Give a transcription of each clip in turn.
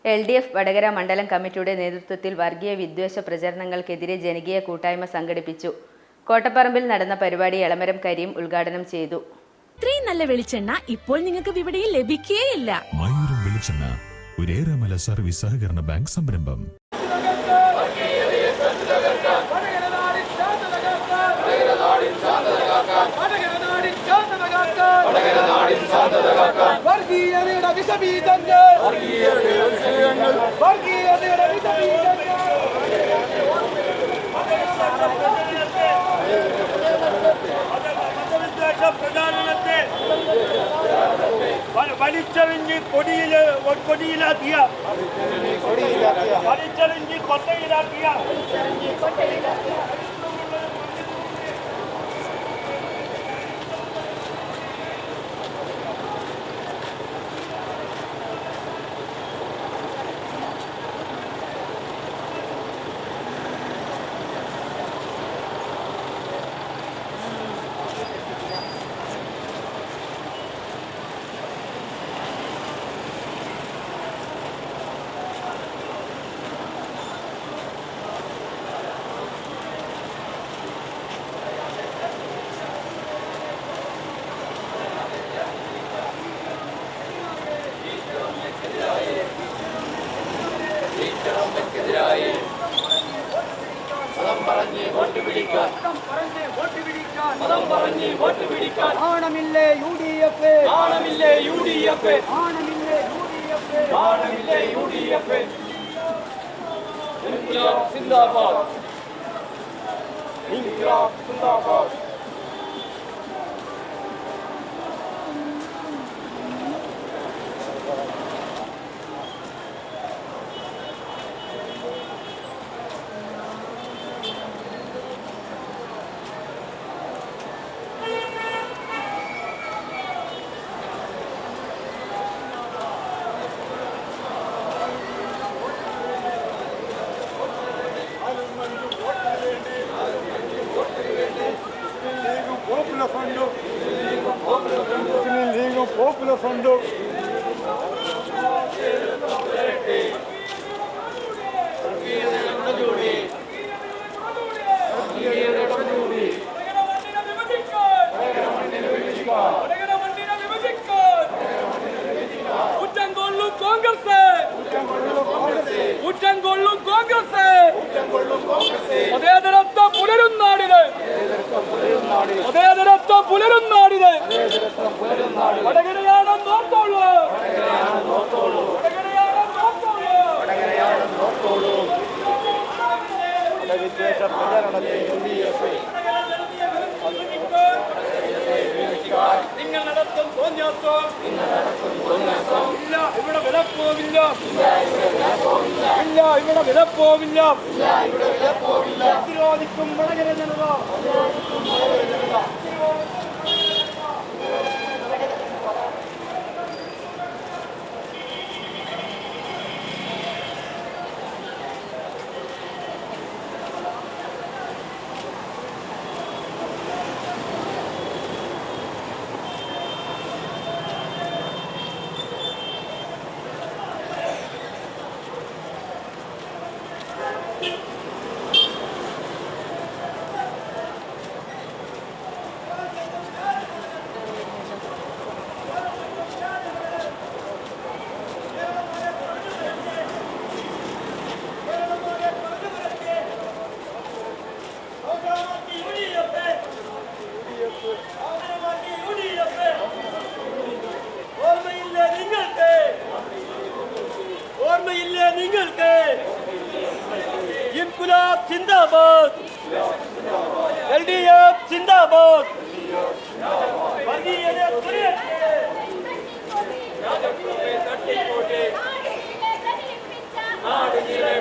LDF Vadakara മണ്ഡലം കമ്മിറ്റിയുടെ നേതൃത്വത്തിൽ വർഗീയ വിദ്വേഷ പ്രചരണങ്ങൾക്കെതിരെ ജനകീയ കൂട്ടായ്മ സംഘടിപ്പിച്ചു. കോട്ടപ്പറമ്പിൽ നടന്ന പരിപാടി എളമരം കരീം ഉദ്ഘാടനം ചെയ്തു. ഇത്രയും നല്ല വെളിച്ചെണ്ണ ഇപ്പോൾ നിങ്ങൾക്ക് വിപണിയിൽ ലഭിക്കുകയില്ല. മയൂരം വെളിച്ചെണ്ണ ഒരു ഏറെമല സർവീസ് സഹകരണ ബാങ്ക് സംരംഭം. വർഗീയതയുടെ വിഷബീജങ്ങൾ പ്രചാരണത്തെ വലിച്ചെറിഞ്ഞ് കൊടിയിലാക്കിയ വലിച്ചെറിഞ്ഞ് കൊട്ടയിലാക്കിയ ആണമില്ലേ UDF, ആണമില്ലേ UDF, ആണമില്ലേ UDF, ആണമില്ലേ UDF. Inquilab സിന്ദാബാദ്, ഇൻക്ലാബ് സിന്ദാബാദ്. Popular Fund. നിങ്ങൾ നടത്തും തോന്നിയാസം ഇല്ല, ഇവിടെ വില പോവില്ല. ഇല്ല, ഇവിടെ വില പോവില്ല. പ്രതിരോധിക്കും വടകര ജനത. ഇൻക്ലാബ് സിന്ദാബാദ്, LDF സിന്ദാബാദ്. വർഗീയതയെ തുരയട്ടെ. നാടുനീളെ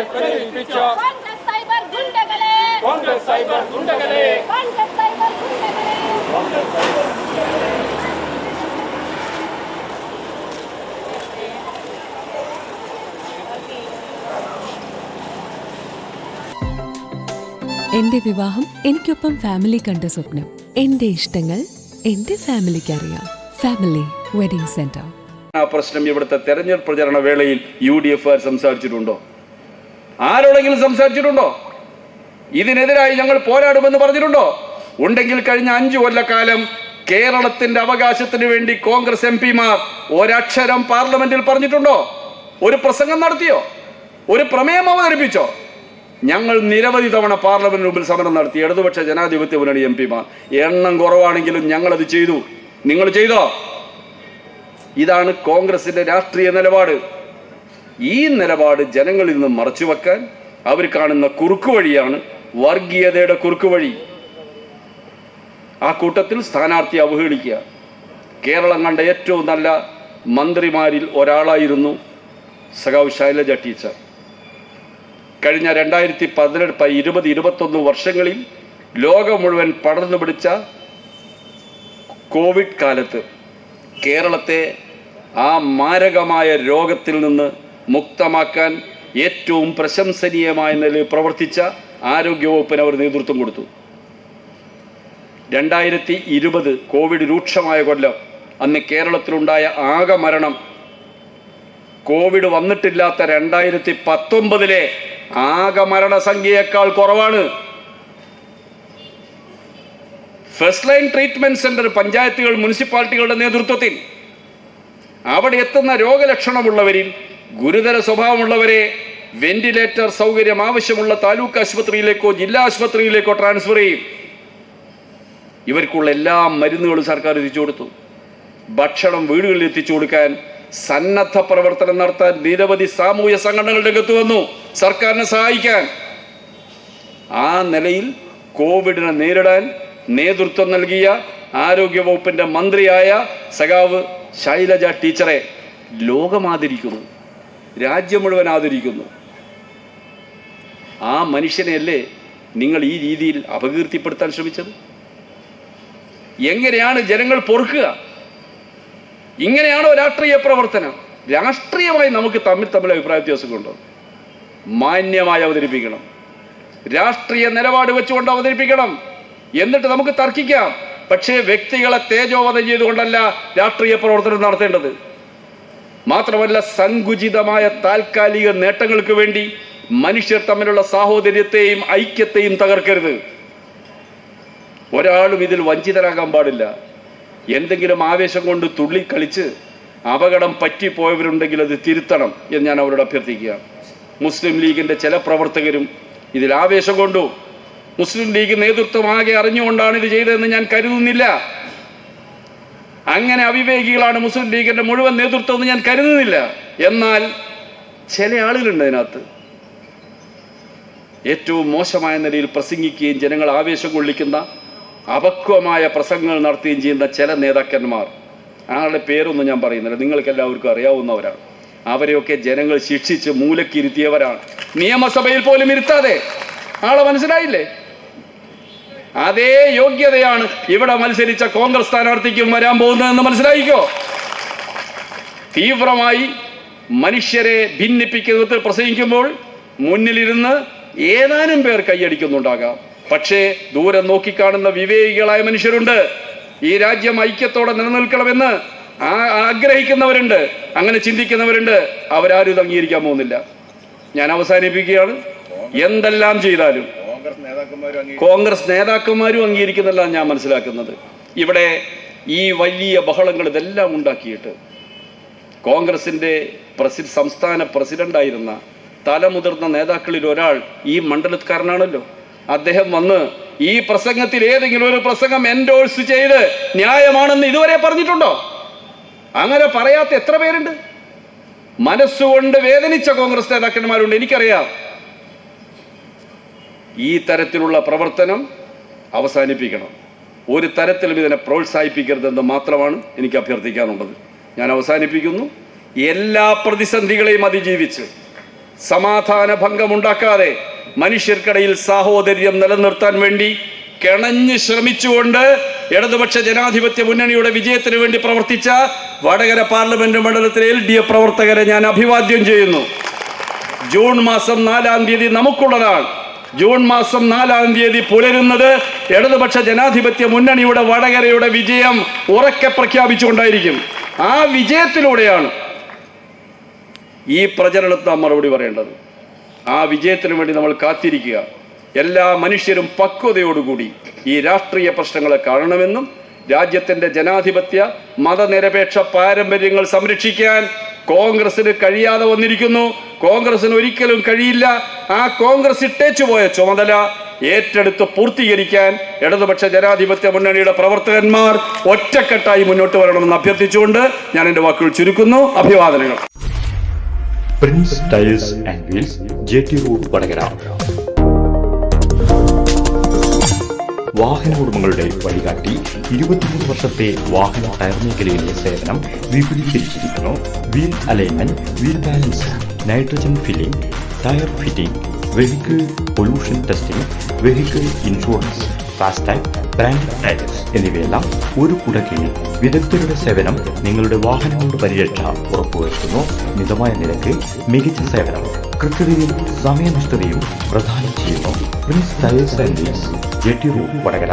പ്രചരിപ്പിച്ച കോൺഗ്രസ് സൈബർ ഗുണ്ടകളെ, കോൺഗ്രസ് സൈബർ ഗുണ്ടകളെ, കോൺഗ്രസ് സൈബർ ഗുണ്ടകളെ, കോൺഗ്രസ് സൈബർ ഗുണ്ടകളെ. എന്റെ വിവാഹം എനിക്കൊപ്പം ഫാമിലി കണ്ട സ്വപ്നം. എന്റെ ഇഷ്ടങ്ങൾ എന്റെ ഫാമിലിക്ക് അറിയാം. Family wedding centre. ആ പ്രശ്നം ഇവിടുത്തെ തെരഞ്ഞെടുപ്പ് പ്രചരണ വേളയിൽ UDF സംസാരിച്ചിട്ടുണ്ടോ? ആരോടെങ്കിലും സംസാരിച്ചിട്ടുണ്ടോ? ഇതിനെതിരായി ഞങ്ങൾ പോരാടുമെന്ന് പറഞ്ഞിട്ടുണ്ടോ? ഉണ്ടെങ്കിൽ കഴിഞ്ഞ 5 കൊല്ലക്കാലം കേരളത്തിന്റെ അവകാശത്തിന് വേണ്ടി കോൺഗ്രസ് MP-മാർ ഒരക്ഷരം പാർലമെന്റിൽ പറഞ്ഞിട്ടുണ്ടോ? ഒരു പ്രസംഗം നടത്തിയോ? ഒരു പ്രമേയം അവതരിപ്പിച്ചോ? ഞങ്ങൾ നിരവധി തവണ പാർലമെന്റിന് മുമ്പിൽ സമരം നടത്തി. ഇടതുപക്ഷ ജനാധിപത്യ മുന്നണി MP-മാർ എണ്ണം കുറവാണെങ്കിലും ഞങ്ങളത് ചെയ്തു. നിങ്ങൾ ചെയ്തോ? ഇതാണ് കോൺഗ്രസിന്റെ രാഷ്ട്രീയ നിലപാട്. ഈ നിലപാട് ജനങ്ങളിൽ നിന്ന് മറച്ചുവെക്കാൻ അവർ കാണുന്ന കുറുക്കുവഴിയാണ് വർഗീയതയുടെ കുറുക്കുവഴി. ആ കൂട്ടത്തിൽ സ്ഥാനാർത്ഥിയെ അവഹേളിക്കുക. കേരളം കണ്ട ഏറ്റവും നല്ല മന്ത്രിമാരിൽ ഒരാളായിരുന്നു സഖാവ് ശൈലജ ടീച്ചർ. കഴിഞ്ഞ 2018, 20, 21 വർഷങ്ങളിൽ ലോകം മുഴുവൻ പടർന്നു പിടിച്ച കോവിഡ് കാലത്ത് കേരളത്തെ ആ മാരകമായ രോഗത്തിൽ നിന്ന് മുക്തമാക്കാൻ ഏറ്റവും പ്രശംസനീയമായ നിലയിൽ പ്രവർത്തിച്ച ആരോഗ്യവകുപ്പിന് അവർ നേതൃത്വം കൊടുത്തു. 2020 കോവിഡ് രൂക്ഷമായ കൊല്ലം. അന്ന് കേരളത്തിലുണ്ടായ ആകെ മരണം കോവിഡ് വന്നിട്ടില്ലാത്ത 2019 ആകെ മരണസംഖ്യയേക്കാൾ കുറവാണ്. ഫസ്റ്റ് ലൈൻ ട്രീറ്റ്മെന്റ് സെന്റർ പഞ്ചായത്തുകൾ, മുനിസിപ്പാലിറ്റികളുടെ നേതൃത്വത്തിൽ അവിടെ എത്തുന്ന രോഗലക്ഷണമുള്ളവരിൽ ഗുരുതര സ്വഭാവമുള്ളവരെ വെന്റിലേറ്റർ സൗകര്യം ആവശ്യമുള്ള താലൂക്ക് ആശുപത്രിയിലേക്കോ ജില്ലാ ആശുപത്രിയിലേക്കോ ട്രാൻസ്ഫർ ചെയ്യും. ഇവർക്കുള്ള എല്ലാ മരുന്നുകളും സർക്കാർ എത്തിച്ചു കൊടുത്തു. ഭക്ഷണം വീടുകളിൽ എത്തിച്ചു കൊടുക്കാൻ സന്നദ്ധ പ്രവർത്തനം നടത്താൻ നിരവധി സാമൂഹ്യ സംഘടനകൾ രംഗത്ത് വന്നു സർക്കാരിനെ സഹായിക്കാൻ. ആ നിലയിൽ കോവിഡിനെ നേരിടാൻ നേതൃത്വം നൽകിയ ആരോഗ്യവകുപ്പിന്റെ മന്ത്രിയായ സഖാവ് ശൈലജ ടീച്ചറെ ലോകം ആദരിക്കുന്നു, രാജ്യം മുഴുവൻ ആദരിക്കുന്നു. ആ മനുഷ്യനെയല്ലേ നിങ്ങൾ ഈ രീതിയിൽ അപകീർത്തിപ്പെടുത്താൻ ശ്രമിച്ചത്? എങ്ങനെയാണ് ജനങ്ങൾ പൊറുക്കുക? ഇങ്ങനെയാണോ രാഷ്ട്രീയ പ്രവർത്തനം? രാഷ്ട്രീയമായി നമുക്ക് തമ്മിൽ അഭിപ്രായ വ്യത്യാസങ്ങളുണ്ടോ? മാന്യമായി അവതരിപ്പിക്കണം, രാഷ്ട്രീയ നിലപാട് വെച്ചുകൊണ്ട് അവതരിപ്പിക്കണം. എന്നിട്ട് നമുക്ക് തർക്കിക്കാം. പക്ഷേ വ്യക്തികളെ തേജോവധം ചെയ്തുകൊണ്ടല്ല രാഷ്ട്രീയ പ്രവർത്തനം നടത്തേണ്ടത്. മാത്രമല്ല, സങ്കുചിതമായ താൽക്കാലിക നേട്ടങ്ങൾക്ക് വേണ്ടി മനുഷ്യർ തമ്മിലുള്ള സാഹോദര്യത്തെയും ഐക്യത്തെയും തകർക്കരുത്. ഒരാളും ഇതിൽ വഞ്ചിതരാകാൻ പാടില്ല. എന്തെങ്കിലും ആവേശം കൊണ്ട് തുള്ളിക്കളിച്ച് അപകടം പറ്റിപ്പോയവരുണ്ടെങ്കിൽ അത് തിരുത്തണം എന്ന് ഞാൻ അവരോട് അഭ്യർത്ഥിക്കുക. മുസ്ലിം ലീഗിൻ്റെ ചില പ്രവർത്തകരും ഇതിൽ ആവേശം കൊണ്ടു. മുസ്ലിം ലീഗ് നേതൃത്വം ആകെ അറിഞ്ഞുകൊണ്ടാണ് ഇത് ചെയ്തതെന്ന് ഞാൻ കരുതുന്നില്ല. അങ്ങനെ അവിവേകികളാണ് മുസ്ലിം ലീഗിൻ്റെ മുഴുവൻ നേതൃത്വം എന്ന് ഞാൻ കരുതുന്നില്ല. എന്നാൽ ചില ആളുകളുണ്ട് അതിനകത്ത് ഏറ്റവും മോശമായ നിലയിൽ പ്രസംഗിക്കുകയും ജനങ്ങൾ ആവേശം കൊള്ളിക്കുന്ന അപക്വമായ പ്രസംഗങ്ങൾ നടത്തുകയും ചെയ്യുന്ന ചില നേതാക്കന്മാർ. ആളുടെ പേരൊന്നും ഞാൻ പറയുന്നില്ല, നിങ്ങൾക്ക് എല്ലാവർക്കും അറിയാവുന്നവരാണ്. അവരെയൊക്കെ ജനങ്ങൾ ശിക്ഷിച്ച് മൂലക്കിരുത്തിയവരാണ്. നിയമസഭയിൽ പോലും ഇരുത്താതെ. ആളെ മനസ്സിലായില്ലേ? അതേ യോഗ്യതയാണ് ഇവിടെ മത്സരിച്ച കോൺഗ്രസ് സ്ഥാനാർത്ഥിക്കും വരാൻ പോകുന്നതെന്ന് മനസ്സിലായിക്കോ. തീവ്രമായി മനുഷ്യരെ ഭിന്നിപ്പിക്കുന്ന വിധത്തിൽ പ്രസംഗിക്കുമ്പോൾ മുന്നിലിരുന്ന് ഏതാനും പേർ കൈയടിക്കുന്നുണ്ടാകാം. പക്ഷേ ദൂരം നോക്കിക്കാണുന്ന വിവേകികളായ മനുഷ്യരുണ്ട്. ഈ രാജ്യം ഐക്യത്തോടെ നിലനിൽക്കണമെന്ന് ആഗ്രഹിക്കുന്നവരുണ്ട്, അങ്ങനെ ചിന്തിക്കുന്നവരുണ്ട്. അവരാരും ഇത് അംഗീകരിക്കാൻ പോകുന്നില്ല. ഞാൻ അവസാനിപ്പിക്കുകയാണ്. എന്തെല്ലാം ചെയ്താലും കോൺഗ്രസ് നേതാക്കന്മാരും അംഗീകരിക്കുന്നില്ല ഞാൻ മനസ്സിലാക്കുന്നത്. ഇവിടെ ഈ വലിയ ബഹളങ്ങൾ ഇതെല്ലാം ഉണ്ടാക്കിയിട്ട് കോൺഗ്രസിൻ്റെ സംസ്ഥാന പ്രസിഡന്റായിരുന്ന തലമുതിർന്ന നേതാക്കളിൽ ഒരാൾ ഈ മണ്ഡലക്കാരനാണല്ലോ. അദ്ദേഹം വന്ന് ഈ പ്രസംഗത്തിൽ ഏതെങ്കിലും ഒരു പ്രസംഗം എൻഡോഴ്സ് ചെയ്ത് ന്യായമാണെന്ന് ഇതുവരെ പറഞ്ഞിട്ടുണ്ടോ? അങ്ങനെ പറയാത്ത എത്ര പേരുണ്ട്? മനസ്സുകൊണ്ട് വേദനിച്ച കോൺഗ്രസ് നേതാക്കന്മാരുണ്ട്, എനിക്കറിയാം. ഈ തരത്തിലുള്ള പ്രവർത്തനം അവസാനിപ്പിക്കണം. ഒരു തരത്തിലും ഇതിനെ പ്രോത്സാഹിപ്പിക്കരുതെന്ന് മാത്രമാണ് എനിക്ക് അഭ്യർത്ഥിക്കാനുള്ളത്. ഞാൻ അവസാനിപ്പിക്കുന്നു. എല്ലാ പ്രതിസന്ധികളെയും അതിജീവിച്ച് സമാധാന ഭംഗമുണ്ടാക്കാതെ മനുഷ്യർക്കിടയിൽ സാഹോദര്യം നിലനിർത്താൻ വേണ്ടി കിണഞ്ഞ് ശ്രമിച്ചുകൊണ്ട് ഇടതുപക്ഷ ജനാധിപത്യ മുന്നണിയുടെ വിജയത്തിന് വേണ്ടി പ്രവർത്തിച്ച വടകര പാർലമെന്റ് മണ്ഡലത്തിലെ LDF പ്രവർത്തകരെ ഞാൻ അഭിവാദ്യം ചെയ്യുന്നു. ജൂൺ മാസം 4-ാം തീയതി നമുക്കുള്ളതാണ്. ജൂൺ മാസം 4-ാം തീയതി പുലരുന്നത് ഇടതുപക്ഷ ജനാധിപത്യ മുന്നണിയുടെ വടകരയുടെ വിജയം ഉറക്കെ പ്രഖ്യാപിച്ചുകൊണ്ടായിരിക്കും. ആ വിജയത്തിലൂടെയാണ് ഈ പ്രചരണത്തിന് നാം മറുപടി പറയേണ്ടത്. ആ വിജയത്തിനു വേണ്ടി നമ്മൾ കാത്തിരിക്കുക. എല്ലാ മനുഷ്യരും പക്വതയോടുകൂടി ഈ രാഷ്ട്രീയ പ്രശ്നങ്ങളെ കാണണമെന്നും രാജ്യത്തിന്റെ ജനാധിപത്യ മതനിരപേക്ഷ പാരമ്പര്യങ്ങൾ സംരക്ഷിക്കാൻ കോൺഗ്രസിന് കഴിയാതെ വന്നിരിക്കുന്നു. കോൺഗ്രസിന് ഒരിക്കലും കഴിയില്ല. ആ കോൺഗ്രസ് ഇട്ടേച്ചു പോയ ചുമതല ഏറ്റെടുത്ത് പൂർത്തീകരിക്കാൻ ഇടതുപക്ഷ ജനാധിപത്യ മുന്നണിയുടെ പ്രവർത്തകന്മാർ ഒറ്റക്കെട്ടായി മുന്നോട്ട് വരണമെന്ന് അഭ്യർത്ഥിച്ചുകൊണ്ട് ഞാൻ എൻ്റെ വാക്കുകൾ ചുരുക്കുന്നു. അഭിവാദനങ്ങൾ. Prince tyres and wheels, JT road, Vadakara. വാഹന ഉടമകളുടെ വഴികാട്ടി 23 വർഷത്തെ വാഹന ടയർ മേഖലയിലെ സേവനം വിപുലീകരിച്ചിരിക്കുന്നു. Wheel alignment, wheel balance, nitrogen filling, tyre fitting, vehicle pollution testing, vehicle insurance, FASTag, brand tyres എന്നിവയെല്ലാം ഒരു കുടക്കീഴിൽ വിദഗ്ധരുടെ സേവനം നിങ്ങളുടെ വാഹനങ്ങളുടെ പരിരക്ഷ ഉറപ്പുവരുത്തുന്നു. മിതമായ നിരക്ക്, മികച്ച സേവനം, കൃത്യതയും സമയനിഷ്ഠതയും പ്രദാനം ചെയ്യുന്നു. Prince tyres and wheels, JT road, Vadakara.